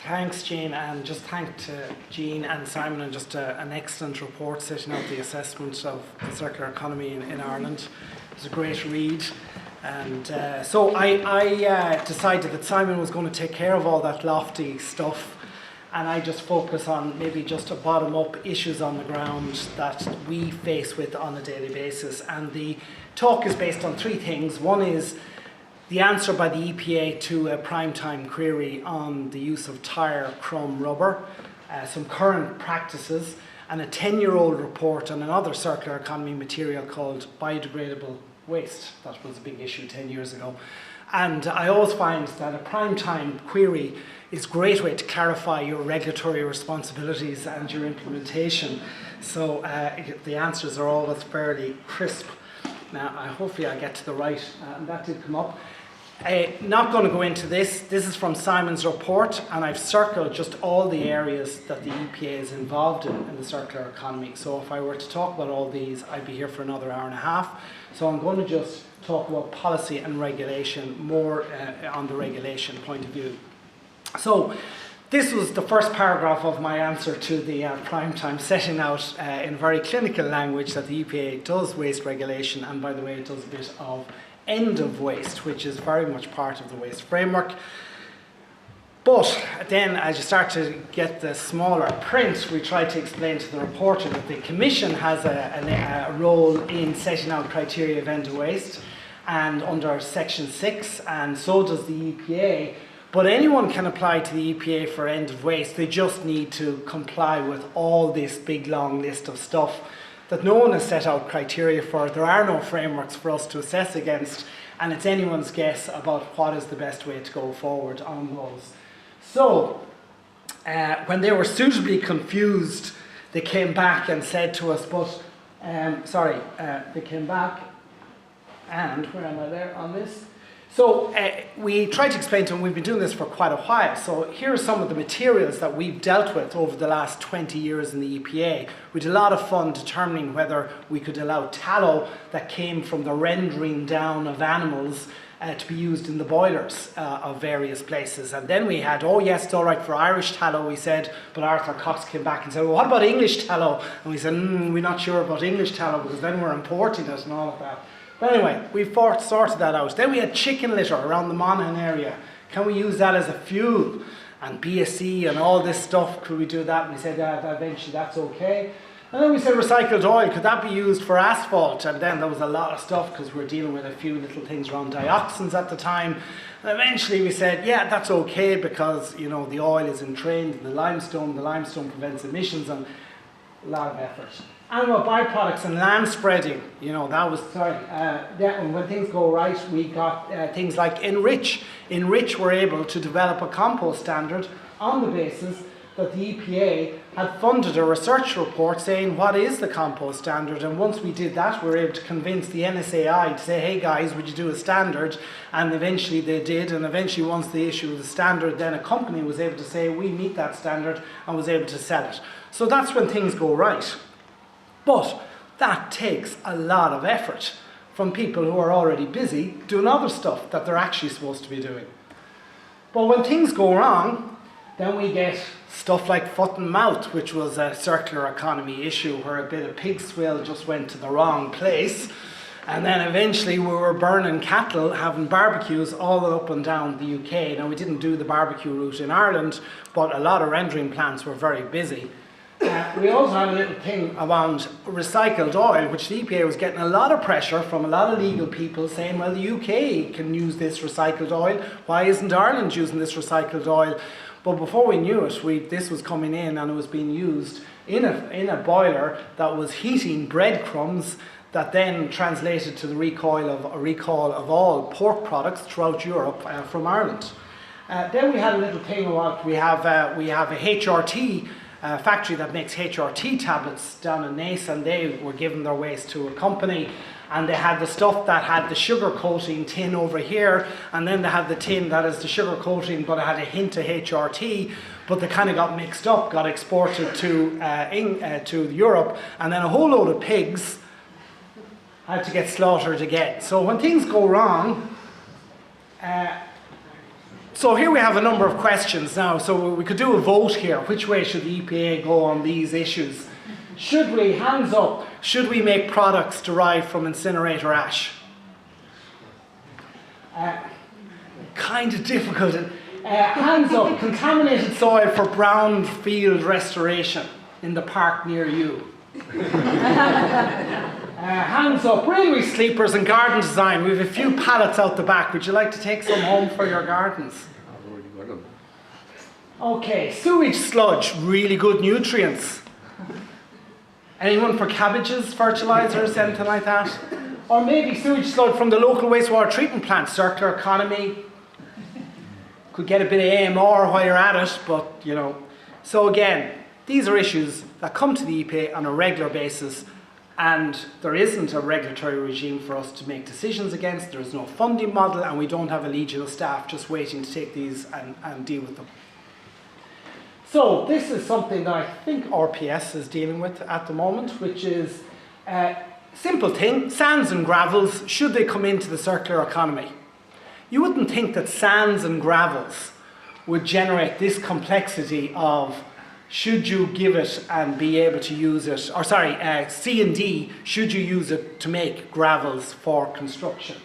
Thanks, Jean, and just thank to Jean and Simon, and just an excellent report setting out the assessment of the circular economy in Ireland. It was a great read, and so I decided that Simon was going to take care of all that lofty stuff, and I just focus on maybe just a bottom-up issues on the ground that we face with on a daily basis. And the talk is based on three things. One is the answer by the EPA to a primetime query on the use of tyre chrome rubber, some current practices, and a 10-year-old report on another circular economy material called biodegradable waste. That was a big issue 10 years ago. And I always find that a primetime query is a great way to clarify your regulatory responsibilities and your implementation. So the answers are always fairly crisp. Now, hopefully I get to the right, and that did come up. Not going to go into this. This is from Simon's report, and I've circled just all the areas that the EPA is involved in the circular economy. So if I were to talk about all these, I'd be here for another hour and a half. So I'm going to just talk about policy and regulation, more on the regulation point of view. So this was the first paragraph of my answer to the prime time, setting out in very clinical language that the EPA does waste regulation, and by the way, it does a bit of end of waste, which is very much part of the waste framework. But then as you start to get the smaller print, we try to explain to the reporter that the Commission has a role in setting out criteria of end of waste, and under Section 6, and so does the EPA. But anyone can apply to the EPA for end of waste. They just need to comply with all this big long list of stuff that no one has set out criteria for. There are no frameworks for us to assess against, and it's anyone's guess about what is the best way to go forward on those. So when they were suitably confused, they came back and said to us, they came back, and where am I there on this? So we tried to explain to them, we've been doing this for quite a while. So here are some of the materials that we've dealt with over the last 20 years in the EPA. We did a lot of fun determining whether we could allow tallow that came from the rendering down of animals to be used in the boilers of various places. And then we had, oh yes, it's all right for Irish tallow, we said, but Arthur Cox came back and said, well, what about English tallow? And we said, we're not sure about English tallow, because then we're importing it and all of that. But anyway, we sorted that out. Then we had chicken litter around the Monaghan area. Can we use that as a fuel? And BSE and all this stuff, could we do that? And we said, eventually that's okay. And then we said recycled oil, could that be used for asphalt? And then there was a lot of stuff, because we're dealing with a few little things around dioxins at the time. And eventually we said, yeah, that's okay, because you know the oil is entrained in the limestone prevents emissions, and a lot of effort. Animal byproducts and land spreading, you know, that was, and when things go right, we got things like Enrich. Enrich were able to develop a compost standard on the basis that the EPA had funded a research report saying, what is the compost standard? And once we did that, we were able to convince the NSAI to say, hey guys, would you do a standard? And eventually they did, and eventually once they issued the standard, then a company was able to say, we meet that standard, and was able to sell it. So that's when things go right. But that takes a lot of effort from people who are already busy doing other stuff that they're actually supposed to be doing. But when things go wrong, then we get stuff like foot and mouth, which was a circular economy issue where a bit of pig swill just went to the wrong place. And then eventually we were burning cattle, having barbecues all up and down the UK. Now, we didn't do the barbecue route in Ireland, but a lot of rendering plants were very busy. We also had a little thing around recycled oil, which the EPA was getting a lot of pressure from a lot of legal people saying, well, the UK can use this recycled oil, why isn't Ireland using this recycled oil? But before we knew it, this was coming in and it was being used in a boiler that was heating breadcrumbs that then translated to the recall of all pork products throughout Europe from Ireland. Then we had a little thing about, we have a HRT factory that makes HRT tablets down in NESC, and they were giving their waste to a company, and they had the stuff that had the sugar coating tin over here, and then they had the tin that is the sugar coating but it had a hint of HRT, but they kind of got mixed up, got exported to Europe, and then a whole load of pigs had to get slaughtered again. So when things go wrong, So here we have a number of questions now. So we could do a vote here. Which way should the EPA go on these issues? Should we, hands up, should we make products derived from incinerator ash? Kind of difficult. Hands up, contaminated soil for brownfield restoration in the park near you. Hands up, railway sleepers and garden design. We have a few pallets out the back. Would you like to take some home for your gardens? I've already got them. Okay, sewage sludge, really good nutrients. Anyone for cabbages, fertilizers, anything like that? Or maybe sewage sludge from the local wastewater treatment plant, circular economy. Could get a bit of AMR while you're at it, but you know. So again, these are issues that come to the EPA on a regular basis, and there isn't a regulatory regime for us to make decisions against. There is no funding model, and we don't have a legion of staff just waiting to take these and deal with them. So this is something that I think RPS is dealing with at the moment, which is a simple thing. Sands and gravels, should they come into the circular economy? You wouldn't think that sands and gravels would generate this complexity of should you give it and be able to use it, or sorry, C and D, should you use it to make gravels for construction?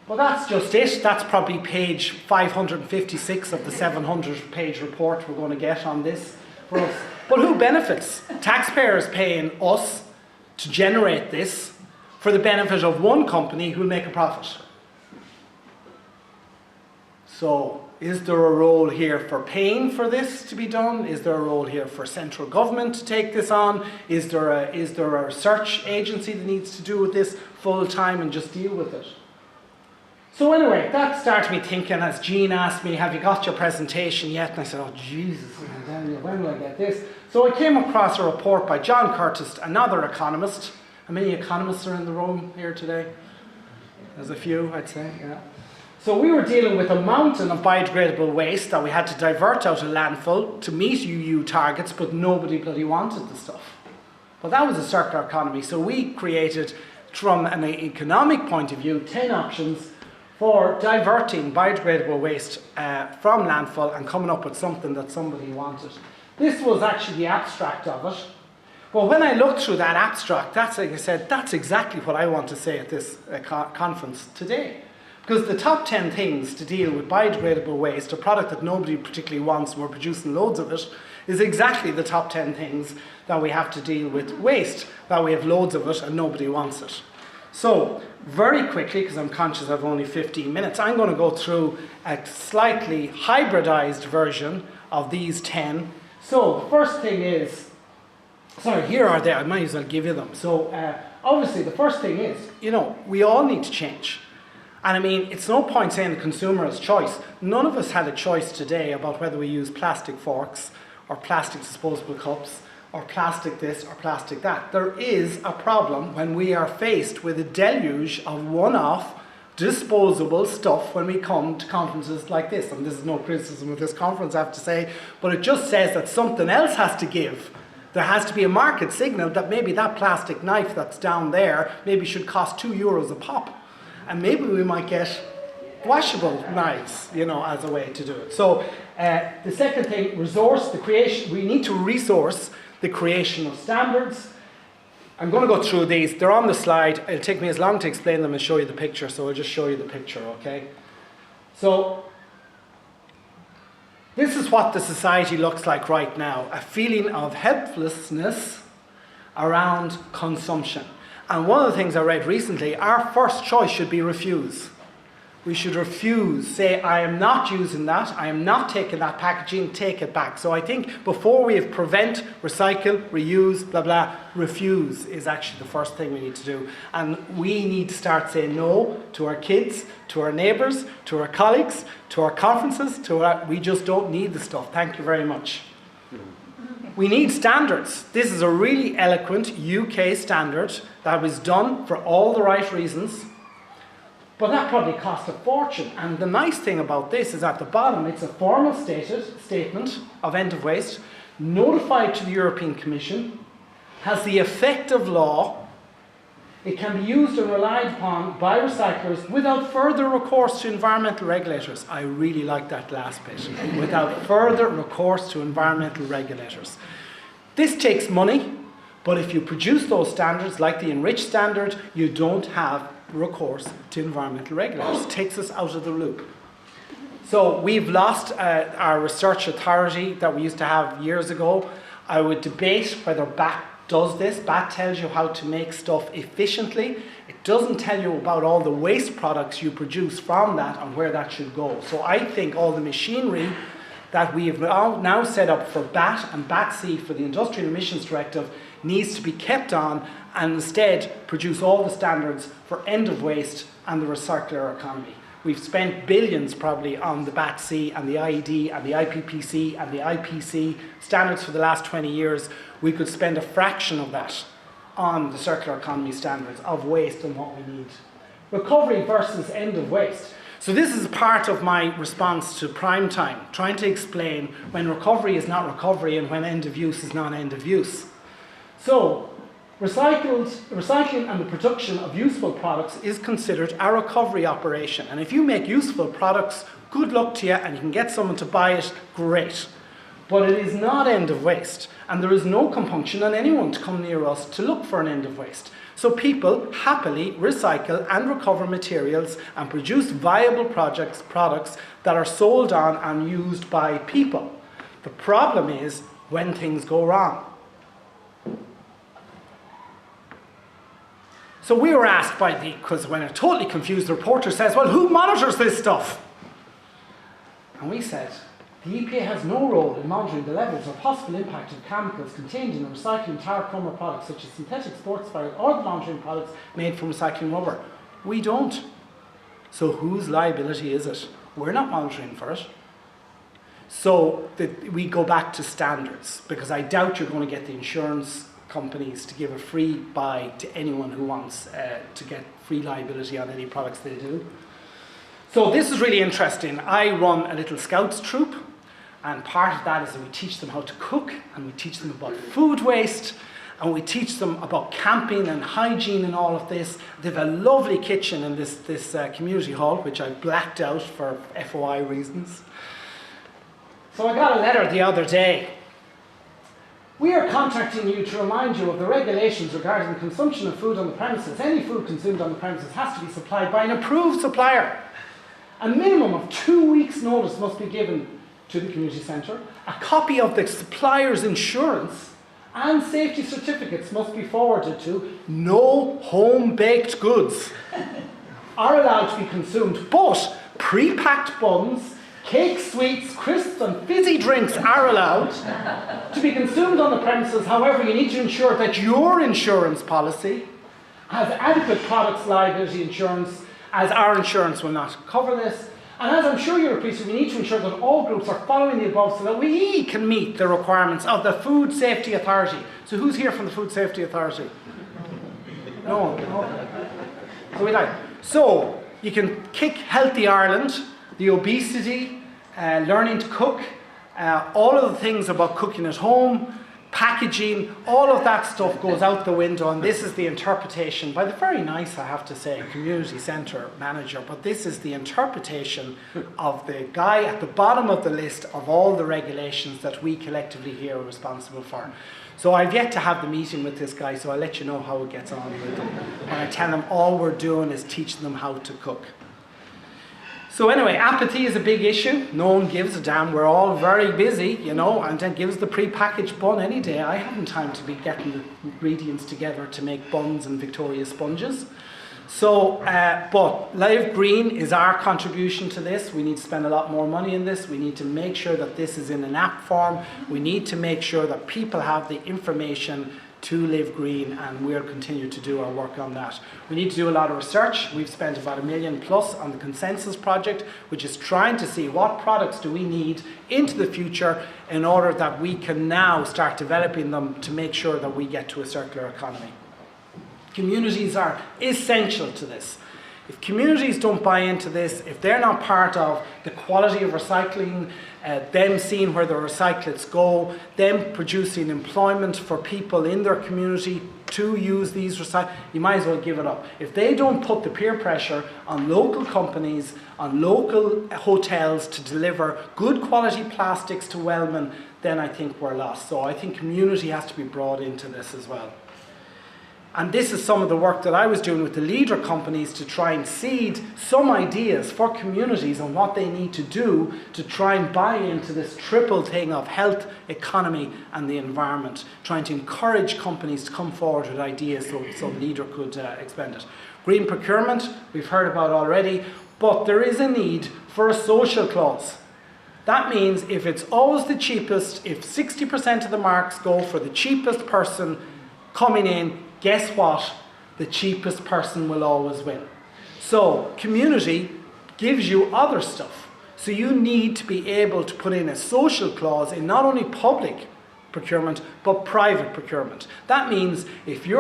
Well, that's just it. That's probably page 556 of the 700-page report we're going to get on this for us. But who benefits? Taxpayers paying us to generate this for the benefit of one company who'll make a profit. So, is there a role here for paying for this to be done? Is there a role here for central government to take this on? Is there a research agency that needs to do with this full time and just deal with it? So anyway, that started me thinking as Jean asked me, have you got your presentation yet? And I said, oh Jesus, when will I get this? So I came across a report by John Curtis, another economist. How many economists are in the room here today? There's a few, I'd say, yeah. So we were dealing with a mountain of biodegradable waste that we had to divert out of landfill to meet UU targets, but nobody bloody wanted the stuff. Well, that was a circular economy. So we created, from an economic point of view, 10 options for diverting biodegradable waste from landfill and coming up with something that somebody wanted. This was actually the abstract of it. Well, when I looked through that abstract, that's like I said, that's exactly what I want to say at this conference today. Because the top 10 things to deal with biodegradable waste, a product that nobody particularly wants and we're producing loads of it, is exactly the top 10 things that we have to deal with waste, that we have loads of it and nobody wants it. So, very quickly, because I'm conscious I've only 15 minutes, I'm going to go through a slightly hybridized version of these 10. So, the first thing is, sorry, here are they, I might as well give you them. So, obviously, the first thing is, you know, we all need to change. And I mean, it's no point saying the consumer has choice. None of us had a choice today about whether we use plastic forks or plastic disposable cups or plastic this or plastic that. There is a problem when we are faced with a deluge of one-off disposable stuff when we come to conferences like this. And this is no criticism of this conference, I have to say, but it just says that something else has to give. There has to be a market signal that maybe that plastic knife that's down there maybe should cost €2 a pop. And maybe we might get washable knives, you know, as a way to do it. So the second thing, we need to resource the creation of standards. I'm going to go through these. They're on the slide. It'll take me as long to explain them and show you the picture, so I'll just show you the picture, okay? So this is what the society looks like right now, a feeling of helplessness around consumption. And one of the things I read recently, our first choice should be refuse. We should refuse, say, I am not using that, I am not taking that packaging, take it back. So I think before we have prevent, recycle, reuse, blah, blah, refuse is actually the first thing we need to do. And we need to start saying no to our kids, to our neighbours, to our colleagues, to our conferences, we just don't need the stuff. Thank you very much. We need standards. This is a really eloquent UK standard that was done for all the right reasons, but that probably cost a fortune. And the nice thing about this is at the bottom, it's a formal statement of end of waste, notified to the European Commission, has the effect of law, It can be used and relied upon by recyclers without further recourse to environmental regulators. I really like that last bit. Without further recourse to environmental regulators. This takes money, but if you produce those standards, like the Enrich standard, you don't have recourse to environmental regulators. It takes us out of the loop. So we've lost our research authority that we used to have years ago. I would debate whether BAT does this. BAT tells you how to make stuff efficiently. It doesn't tell you about all the waste products you produce from that and where that should go. So I think all the machinery that we have now set up for BAT and BAT-C for the Industrial Emissions Directive needs to be kept on and instead produce all the standards for end of waste and the circular economy. We've spent billions probably on the BAT-C and the IED and the IPPC and the IPC standards for the last 20 years. We could spend a fraction of that on the circular economy standards of waste and what we need. Recovery versus end of waste. So this is part of my response to prime time, trying to explain when recovery is not recovery and when end of use is not end of use. So recycling and the production of useful products is considered a recovery operation. And if you make useful products, good luck to you, and you can get someone to buy it, great. But it is not end of waste, and there is no compunction on anyone to come near us to look for an end of waste. So people happily recycle and recover materials and produce viable products that are sold on and used by people. The problem is when things go wrong. So we were asked because when I'm totally confused, the reporter says, well, who monitors this stuff? And we said, the EPA has no role in monitoring the levels or possible impact of chemicals contained in the recycling tar chromer products such as synthetic sports spiral or the laundering products made from recycling rubber. We don't. So whose liability is it? We're not monitoring for it. So we go back to standards, because I doubt you're going to get the insurance companies to give a free buy to anyone who wants to get free liability on any products they do. So this is really interesting. I run a little scouts troop, and part of that is that we teach them how to cook, and we teach them about food waste, and we teach them about camping and hygiene and all of this. They have a lovely kitchen in this community hall, which I blacked out for FOI reasons. So I got a letter the other day. We are contacting you to remind you of the regulations regarding the consumption of food on the premises. Any food consumed on the premises has to be supplied by an approved supplier. A minimum of 2 weeks' notice must be given to the community centre. A copy of the supplier's insurance and safety certificates must be forwarded to. No home-baked goods are allowed to be consumed, but pre-packed buns, cakes, sweets, crisps and fizzy drinks are allowed to be consumed on the premises. However, you need to ensure that your insurance policy has adequate products liability insurance, as our insurance will not cover this. And as I'm sure you'll appreciate, we need to ensure that all groups are following the above so that we can meet the requirements of the Food Safety Authority. So who's here from the Food Safety Authority? No. So you can kick Healthy Ireland, the obesity, learning to cook, all of the things about cooking at home, packaging, all of that stuff goes out the window, and this is the interpretation by the very nice, I have to say, community centre manager, but this is the interpretation of the guy at the bottom of the list of all the regulations that we collectively here are responsible for. So I've yet to have the meeting with this guy, so I'll let you know how it gets on with him. And I tell him all we're doing is teaching them how to cook. So anyway, apathy is a big issue. No one gives a damn. We're all very busy, you know, and then gives the pre-packaged bun any day. I haven't time to be getting the ingredients together to make buns and Victoria sponges. So, but Live Green is our contribution to this. We need to spend a lot more money in this. We need to make sure that this is in an app form. We need to make sure that people have the information to Live Green, and we'll continue to do our work on that. We need to do a lot of research. We've spent about $1 million plus on the Consensus project, which is trying to see what products do we need into the future in order that we can now start developing them to make sure that we get to a circular economy. Communities are essential to this. If communities don't buy into this, if they're not part of the quality of recycling, them seeing where the recyclates go, them producing employment for people in their community to use these you might as well give it up. If they don't put the peer pressure on local companies, on local hotels to deliver good quality plastics to Wellman, then I think we're lost. So I think community has to be brought into this as well. And this is some of the work that I was doing with the leader companies to try and seed some ideas for communities on what they need to do to try and buy into this triple thing of health, economy and the environment, trying to encourage companies to come forward with ideas so leader could expand it. Green procurement, we've heard about already, but there is a need for a social clause. That means if it's always the cheapest, if 60% of the marks go for the cheapest person coming in, guess what? The cheapest person will always win. So community gives you other stuff. So you need to be able to put in a social clause in not only public procurement, but private procurement. That means if you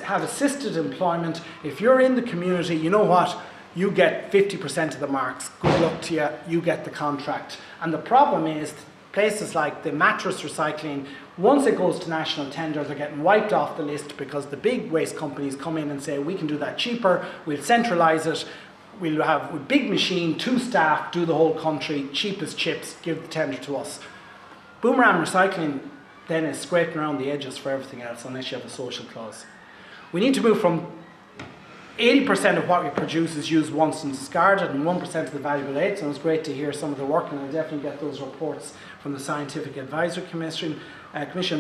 have assisted employment, if you're in the community, you know what? You get 50% of the marks. Good luck to you. You get the contract. And the problem is places like the mattress recycling, once it goes to national tender, they're getting wiped off the list because the big waste companies come in and say, we can do that cheaper, we'll centralise it, we'll have a big machine, 2 staff, do the whole country, cheapest chips, give the tender to us. Boomerang recycling then is scraping around the edges for everything else unless you have a social clause. We need to move from 80% of what we produce is used once and discarded, and 1% of the valuable aid. So it's great to hear some of the work, and I'll definitely get those reports from the Scientific Advisory Commission.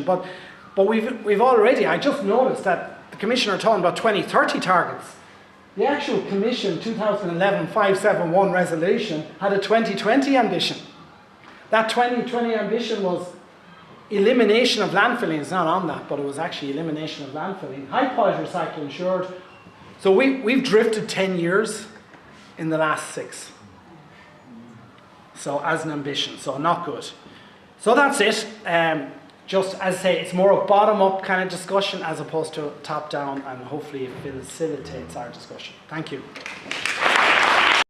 But we've already, I just noticed that the Commission are talking about 2030 targets. The actual Commission 2011-571 resolution had a 2020 ambition. That 2020 ambition was elimination of landfilling. It's not on that, but it was actually elimination of landfilling. High quality recycling ensured. So we've drifted 10 years in the last 6. So as an ambition, so not good. So that's it. Just as I say, it's more a bottom-up kind of discussion as opposed to top-down, and hopefully it facilitates our discussion. Thank you.